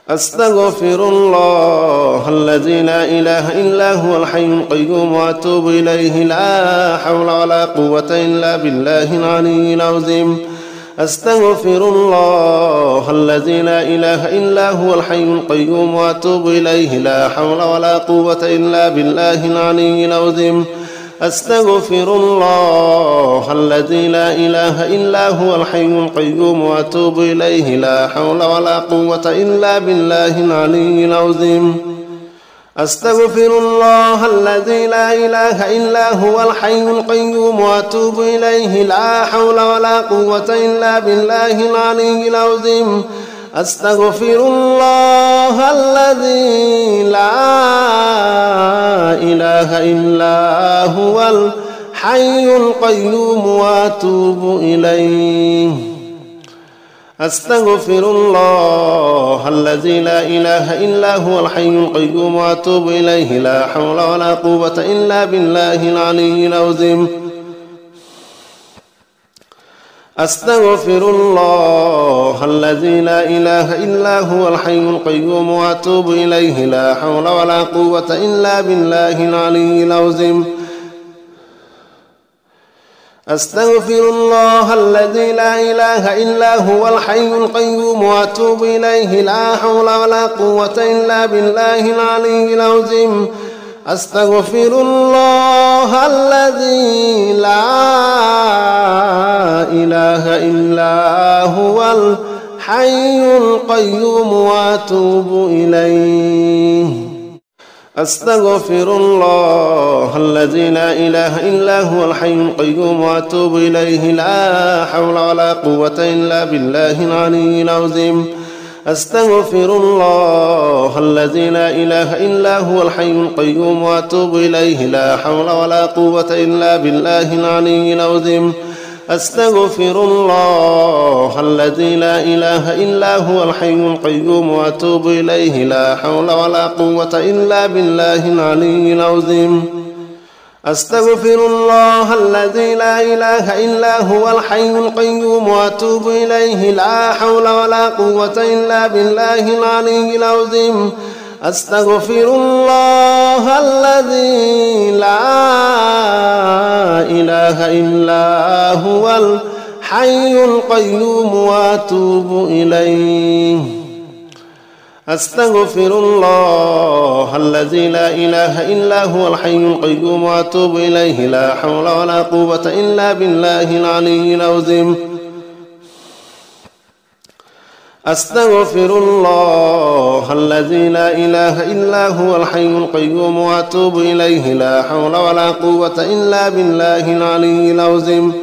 أستغفر الله الذي لا إله إلا هو الحي القيوم وأتوب إليه لا حول ولا قوة إلا بالله العلي العظيم. أستغفر الله الذي لا إله إلا هو الحي القيوم وأتوب إليه لا حول ولا قوة إلا بالله العلي العظيم. أستغفر الله الذي لا إله إلا هو الحي القيوم وأتوب إليه لا حول ولا قوة إلا بالله العلي العظيم. أستغفر الله الذي لا إله إلا هو الحي القيوم وأتوب إليه لا حول ولا قوة إلا بالله العلي العظيم. أستغفر الله الذي لا إله إلا هو الحي القيوم وأتوب إليه. أستغفر الله الذي لا إله إلا هو الحي القيوم وأتوب إليه لا حول ولا قوة إلا بالله العلي العظيم. أستغفر الله الذي لا إله إلا هو الحي القيوم وأتوب إليه لا حول ولا قوة إلا بالله العلي العظيم. أستغفر الله الذي لا إله إلا هو الحي القيوم وأتوب إليه لا حول ولا قوة إلا بالله العلي العظيم. أستغفر الله الذي لا إله إلا هو الحي القيوم وأتوب إليه. أستغفر الله الذي لا إله إلا هو الحي القيوم وأتوب إليه لا حول ولا قوة إلا بالله العلي العظيم. أستغفر الله الذي لا إله إلا هو الحي القيوم وأتوب إليه لا حول ولا قوة إلا بالله العلي العظيم. أستغفر الله الذي لا إله إلا هو الحي القيوم وأتوب إليه لا حول ولا قوة إلا بالله العلي العظيم. أستغفر الله الذي لا إله إلا هو الحي القيوم وأتوب إليه لا حول ولا قوة إلا بالله العلي العظيم. أستغفر الله الذي لا إله إلا هو الحي القيوم وأتوب إليه. أستغفر الله الذي لا إله إلا هو الحي القيوم وأتوب إليه لا حول ولا قوة إلا بالله العلي العظيم. أستغفر الله الذي لا إله إلا هو الحي القيوم وأتوب إليه لا حول ولا قوة إلا بالله العلي العظيم.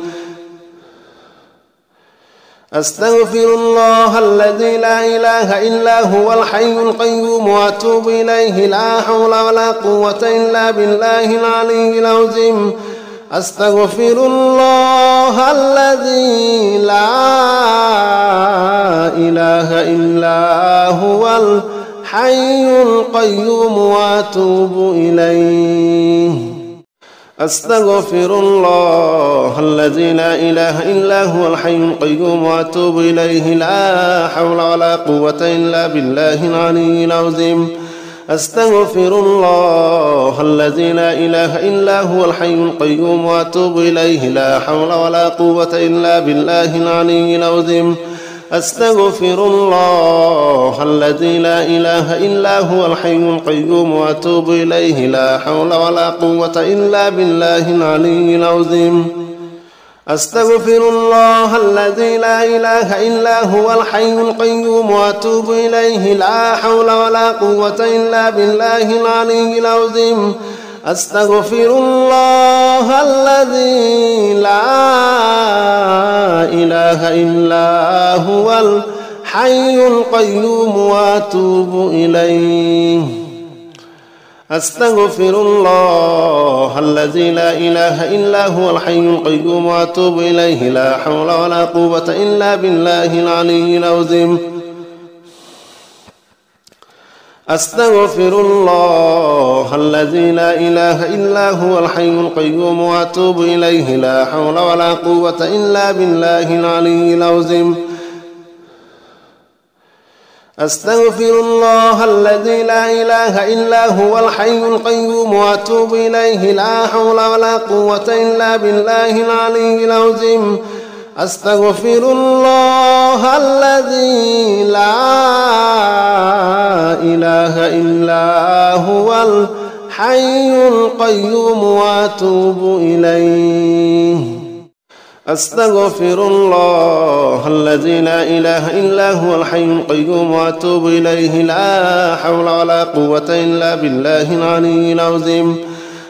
أستغفر الله الذي لا إله إلا هو الحي القيوم وأتوب إليه لا حول ولا قوة إلا بالله العلي العظيم. أستغفر الله الذي لا إله إلا هو الحي القيوم وأتوب إليه. أستغفر الله الذي لا إله إلا هو الحي القيوم وأتوب إليه لا حول ولا قوة إلا بالله العلي العظيم. أستغفر الله الذي لا إله إلا هو الحي القيوم وأتوب إليه لا حول ولا قوة إلا بالله العلي العظيم. أستغفر الله الذي لا إله إلا هو الحي القيوم وأتوب إليه لا حول ولا قوة إلا بالله العلي العظيم. أستغفر الله الذي لا إله إلا هو الحي القيوم وأتوب إليه لا حول ولا قوة إلا بالله العلي العظيم. أستغفر الله الذي لا إله إلا هو الحي القيوم وأتوب إليه. أستغفر الله الذي لا إله إلا هو الحي القيوم وأتوب إليه لا حول ولا قوة إلا بالله العلي العظيم. أستغفر الله الذي لا إله إلا هو الحي القيوم وأتوب إليه لا حول ولا قوة إلا بالله العلي العظيم. أستغفر الله الذي لا إله إلا هو الحي القيوم وأتوب إليه لا حول ولا قوة إلا بالله العلي العظيم أستغفر الله الذي لا إله إلا هو الحي القيوم وأتوب إليه أستغفر الله الذي لا إله إلا هو الحي القيوم وأتوب إليه لا حول ولا قوة إلا بالله العلي العظيم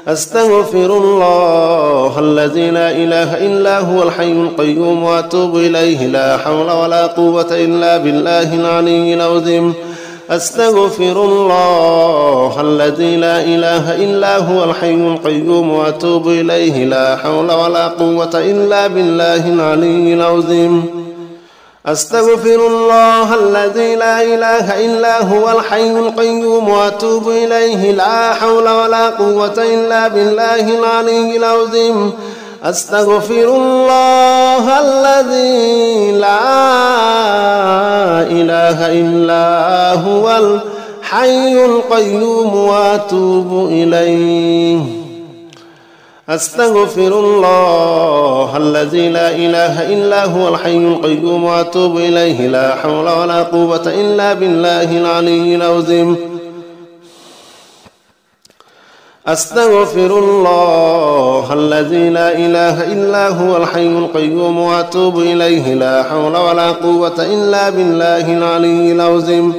أستغفر الله الذي لا إله إلا هو الحي القيوم وأتوب إليه لا حول ولا قوة إلا بالله العلي العظيم أستغفر الله الذي لا إله إلا هو الحي القيوم وأتوب إليه لا حول ولا قوة إلا بالله العلي العظيم أستغفر الله الذي لا إله إلا هو الحي القيوم وأتوب إليه لا حول ولا قوة إلا بالله العلي العظيم أستغفر الله الذي لا إله إلا هو الحي القيوم وأتوب إليه أستغفر الله الذي لا إله إلا هو الحي القيوم وأتوب إليه لا حول ولا قوة إلا بالله العلي العظيم أستغفر الله الذي لا إله إلا هو الحي القيوم وأتوب إليه لا حول ولا قوة إلا بالله العلي العظيم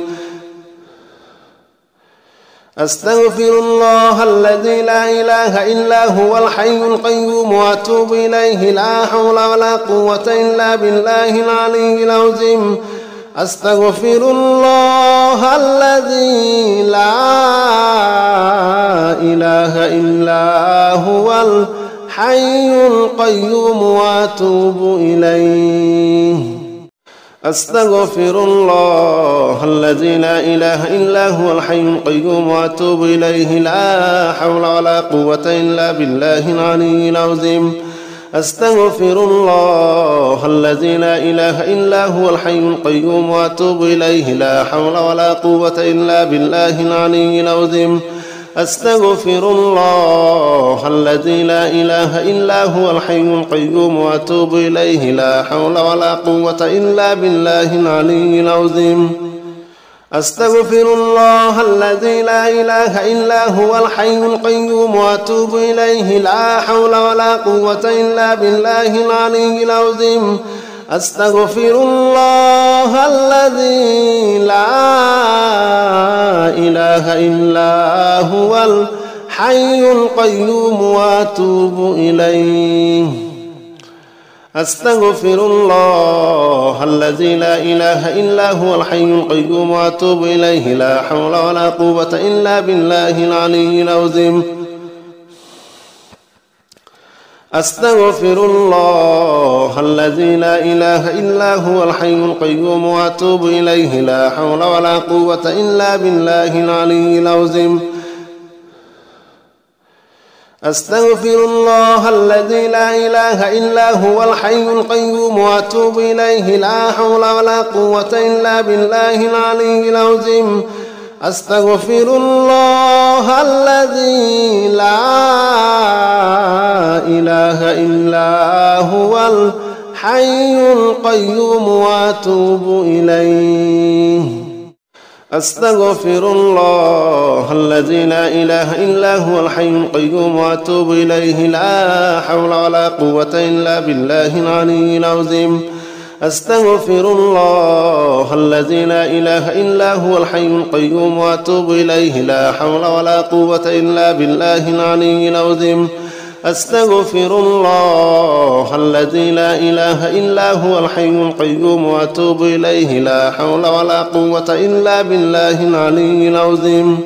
أستغفر الله الذي لا إله إلا هو الحي القيوم وأتوب إليه لا حول ولا قوة إلا بالله العلي العظيم أستغفر الله الذي لا إله إلا هو الحي القيوم وأتوب إليه أستغفر الله الذي لا إله إلا هو الحي القيوم وأتوب إليه لا حول ولا قوة إلا بالله العلي العظيم أستغفر الله الذي لا إله إلا هو الحي القيوم وأتوب إليه لا حول ولا قوة إلا بالله العلي العظيم أستغفر الله الذي لا إله إلا هو الحي القيوم وأتوب إليه لا حول ولا قوة إلا بالله العلي العظيم أستغفر الله الذي لا إله إلا هو الحي القيوم وأتوب إليه لا حول ولا قوة إلا بالله العلي العظيم أستغفر الله الذي لا إله إلا هو الحي القيوم وأتوب إليه أستغفر الله الذي لا إله إلا هو الحي القيوم وأتوب إليه لا حول ولا قوة إلا بالله العلي العظيم أستغفر الله الذي لا إله إلا هو الحي القيوم وأتوب إليه لا حول ولا قوة إلا بالله العلي العظيم أستغفر الله الذي لا إله إلا هو الحي القيوم وأتوب إليه لا حول ولا قوة إلا بالله العلي العظيم أستغفر الله الذي لا إله إلا هو الحي القيوم وأتوب إليه أستغفر الله الذي لا إله إلا هو الحي القيوم وأتوب إليه لا حول ولا قوة إلا بالله العلي العظيم أستغفر الله الذي لا إله إلا هو الحي القيوم وأتوب إليه لا حول ولا قوة إلا بالله العلي العظيم أستغفر الله الذي لا إله إلا هو الحي القيوم وأتوب إليه لا حول ولا قوة إلا بالله العلي العظيم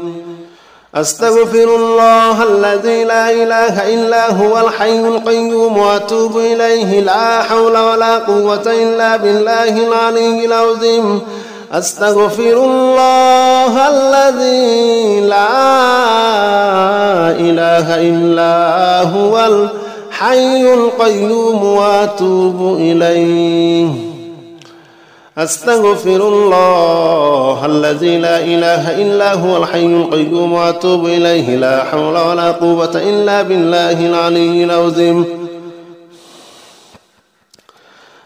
أستغفر الله الذي لا إله إلا هو الحي القيوم وأتوب إليه لا حول ولا قوة إلا بالله العلي العظيم أستغفر الله الذي لا إله إلا هو الحي القيوم وأتوب إليه أستغفر الله الذي لا إله إلا هو الحي القيوم وأتوب إليه لا حول ولا قوة إلا بالله العلي العظيم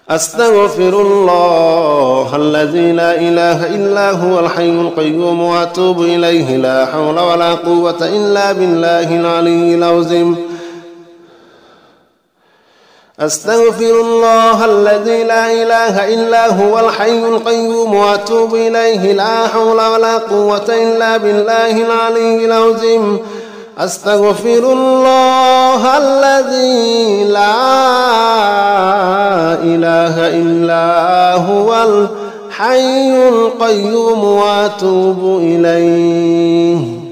أستغفر الله الذي لا إله إلا هو الحي القيوم وأتوب إليه لا حول ولا قوة إلا بالله العلي العظيم أستغفر الله الذي لا إله إلا هو الحي القيوم وأتوب إليه لا حول ولا قوة إلا بالله العلي العظيم أستغفر الله الذي لا إله إلا هو الحي القيوم وأتوب إليه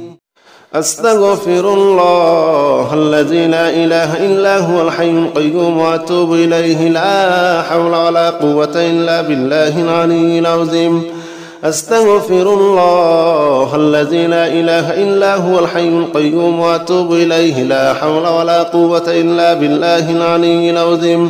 أستغفر الله الذي لا إله إلا هو الحي القيوم وأتوب إليه لا حول ولا قوة إلا بالله العلي العظيم أستغفر الله الذي لا إله إلا هو الحي القيوم وأتوب إليه لا حول ولا قوة إلا بالله العلي العظيم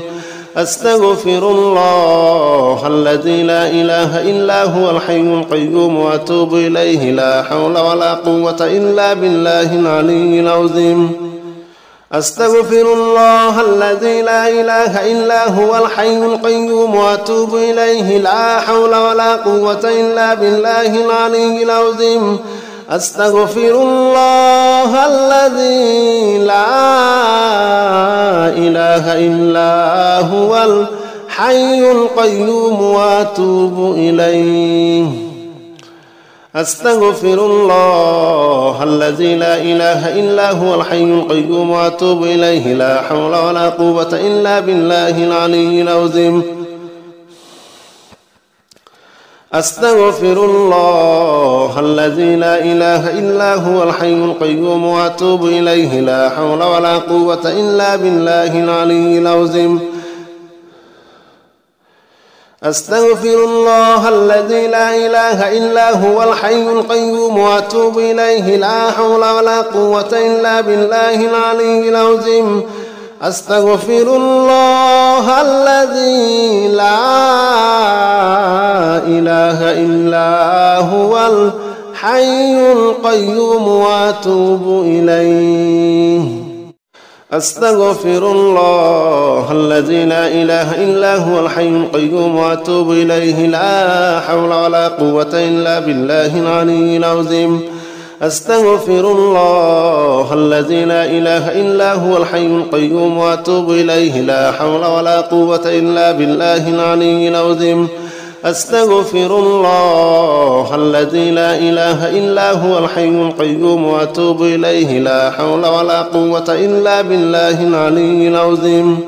أستغفر الله الذي لا إله إلا هو الحي القيوم وأتوب إليه لا حول ولا قوة إلا بالله العلي العظيم أستغفر الله الذي لا إله إلا هو الحي القيوم وأتوب إليه لا حول ولا قوة إلا بالله العلي العظيم أستغفر الله الذي لا إله إلا هو الحي القيوم وأتوب إليه أستغفر الله الذي لا إله إلا هو الحي القيوم وأتوب إليه لا حول ولا قوة إلا بالله العلي العظيم أستغفر الله الذي لا إله إلا هو الحي القيوم وأتوب إليه لا حول ولا قوة إلا بالله العلي العظيم أستغفر الله الذي لا إله إلا هو الحي القيوم وأتوب إليه لا حول ولا قوة إلا بالله العلي العظيم أستغفر الله الذي لا إله إلا هو الحي القيوم وأتوب إليه أستغفر الله الذي لا إله إلا هو الحي القيوم وأتوب إليه لا حول ولا قوة إلا بالله العلي العظيم أستغفر الله الذي لا إله إلا هو الحي القيوم وأتوب إليه لا حول ولا قوة إلا بالله العلي العظيم أستغفر الله الذي لا إله إلا هو الحي القيوم وأتوب إليه لا حول ولا قوة إلا بالله العلي العظيم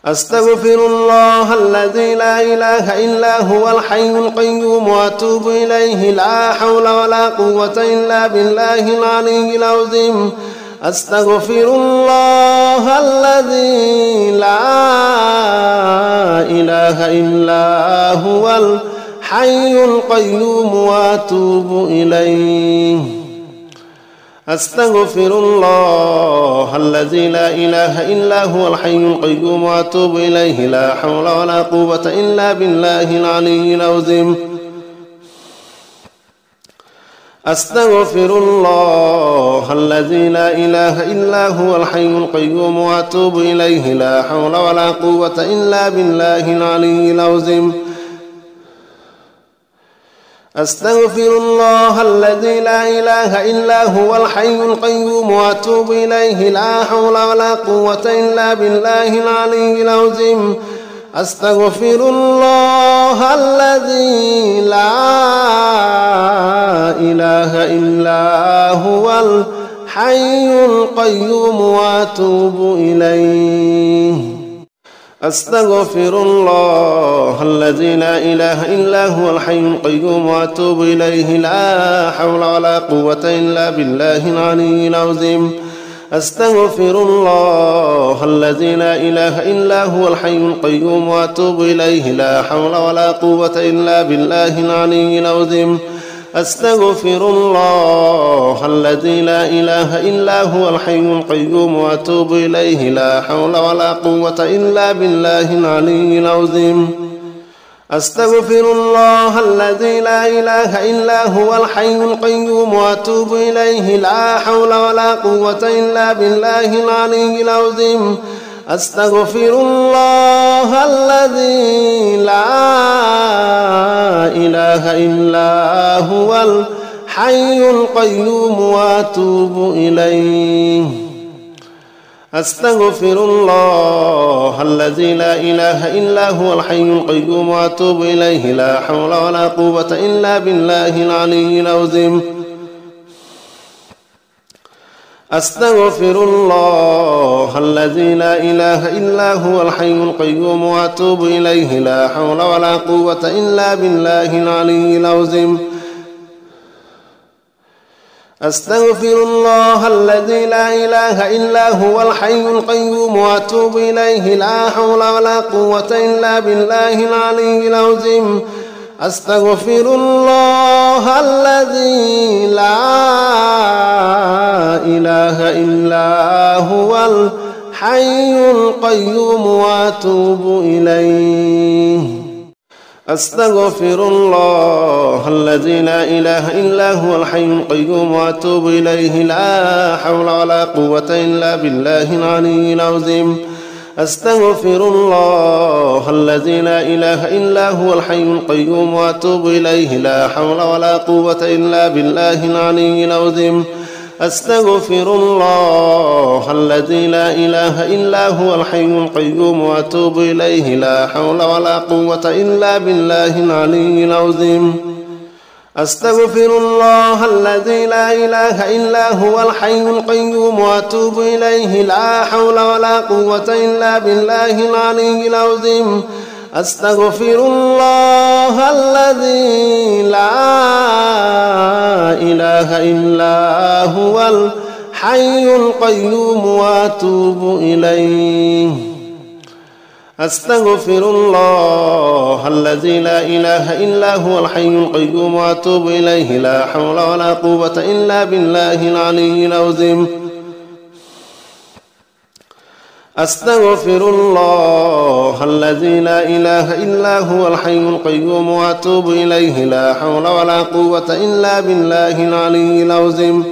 أستغفر الله الذي لا إله إلا هو الحي القيوم وأتوب إليه لا حول ولا قوة إلا بالله العلي العظيم أستغفر الله الذي لا إله إلا هو الحي القيوم وأتوب إليه أستغفر الله الذي لا إله إلا هو الحي القيوم وأتوب إليه لا حول ولا قوة إلا بالله العلي العظيم أستغفر الله الذي لا إله إلا هو الحي القيوم وأتوب إليه لا حول ولا قوة إلا بالله العلي العظيم أستغفر الله الذي لا إله إلا هو الحي القيوم وأتوب إليه لا حول ولا قوة إلا بالله العلي العظيم أستغفر الله الذي لا إله إلا هو الحي القيوم وأتوب إليه أستغفر الله الذي لا إله إلا هو الحي القيوم وأتوب إليه لا حول ولا قوة إلا بالله العلي العظيم أستغفر الله الذي لا إله إلا هو الحي القيوم وأتوب إليه لا حول ولا قوة إلا بالله العلي العظيم أستغفر الله الذي لا إله إلا هو الحي القيوم وأتوب إليه لا حول ولا قوة إلا بالله العلي العظيم أستغفر الله الذي لا إله إلا هو الحي القيوم وأتوب إليه لا حول ولا قوة إلا بالله العلي العظيم أستغفر الله الذي لا إله إلا هو الحي القيوم وأتوب إليه أستغفر الله الذي لا إله إلا هو الحي القيوم وأتوب إليه لا حول ولا قوة إلا بالله العلي العظيم أستغفر الله الذي لا إله إلا هو الحي القيوم وأتوب إليه لا حول ولا قوة إلا بالله العلي العظيم أستغفر الله الذي لا إله إلا هو الحي القيوم وأتوب إليه لا حول ولا قوة إلا بالله العلي العظيم أستغفر الله الذي لا إله إلا هو الحي القيوم وأتوب إليه أستغفر الله الذي لا إله إلا هو الحي القيوم وأتوب إليه لا حول ولا قوة إلا بالله العلي العظيم أستغفر الله الذي لا إله إلا هو الحي القيوم وأتوب إليه لا حول ولا قوة إلا بالله العلي العظيم أستغفر الله الذي لا إله إلا هو الحي القيوم وأتوب إليه لا حول ولا قوة إلا بالله العلي العظيم أستغفر الله الذي لا إله إلا هو الحي القيوم وأتوب إليه لا حول ولا قوة إلا بالله العلي العظيم أستغفر الله الذي لا إله إلا هو الحي القيوم وأتوب إليه أستغفر الله الذي لا إله إلا هو الحي القيوم وأتوب إليه لا حول ولا قوة إلا بالله العلي العظيم أستغفر الله الذي لا إله إلا هو الحي القيوم وأتوب إليه لا حول ولا قوة إلا بالله العلي العظيم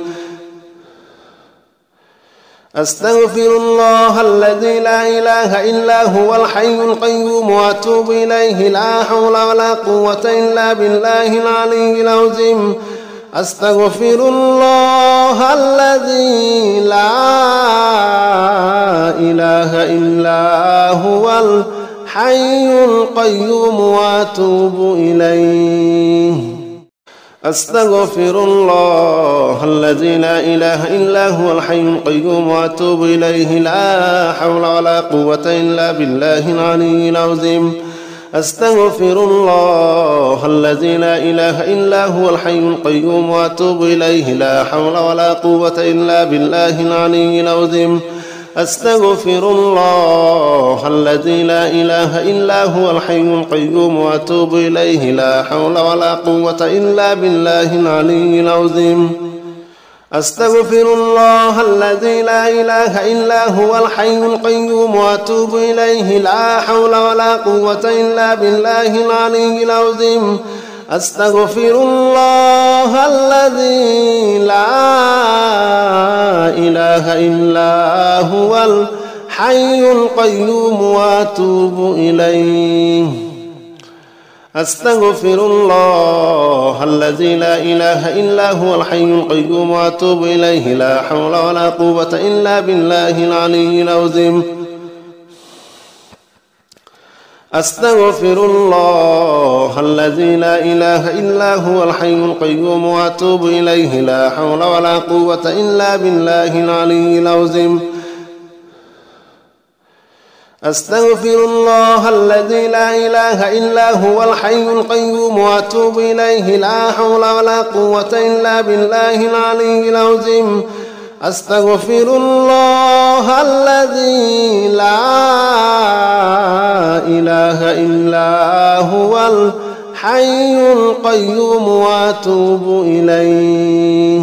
أستغفر الله الذي لا إله إلا هو الحي القيوم وأتوب إليه لا حول ولا قوة إلا بالله العلي العظيم أستغفر الله الذي لا إله إلا هو الحي القيوم وأتوب إليه أستغفر الله الذي لا إله إلا هو الحي القيوم وأتوب إليه لا حول ولا قوة إلا بالله العلي العظيم أستغفر الله الذي لا إله إلا هو الحي القيوم وأتوب إليه لا حول ولا قوة إلا بالله العلي العظيم أستغفر الله الذي لا إله إلا هو الحي القيوم وأتوب إليه لا حول ولا قوة إلا بالله العلي العظيم أستغفر الله الذي لا إله إلا هو الحي القيوم وأتوب إليه لا حول ولا قوة إلا بالله العلي العظيم أستغفر الله الذي لا إله إلا هو الحي القيوم وأتوب إليه أستغفر الله الذي لا إله إلا هو الحي القيوم وأتوب إليه لا حول ولا قوة إلا بالله العلي العظيم أستغفر الله الذي لا إله إلا هو الحي القيوم وأتوب إليه لا حول ولا قوة إلا بالله العلي العظيم أستغفر الله الذي لا إله إلا هو الحي القيوم وأتوب إليه لا حول ولا قوة إلا بالله العلي العظيم أستغفر الله الذي لا إله إلا هو الحي القيوم وأتوب إليه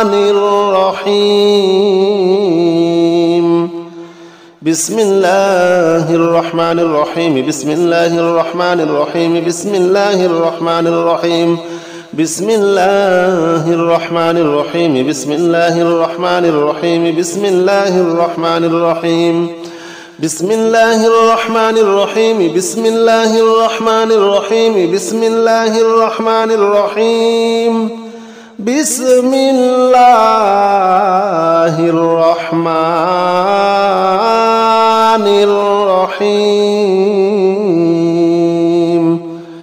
الرحيم بسم الله الرحمن الرحيم بسم الله الرحمن الرحيم بسم الله الرحمن الرحيم بسم الله الرحمن الرحيم بسم الله الرحمن الرحيم بسم الله الرحمن الرحيم بسم الله الرحمن الرحيم بسم الله الرحمن الرحيم بسم الله الرحمن الرحيم بسم الله الرحمن الرحيم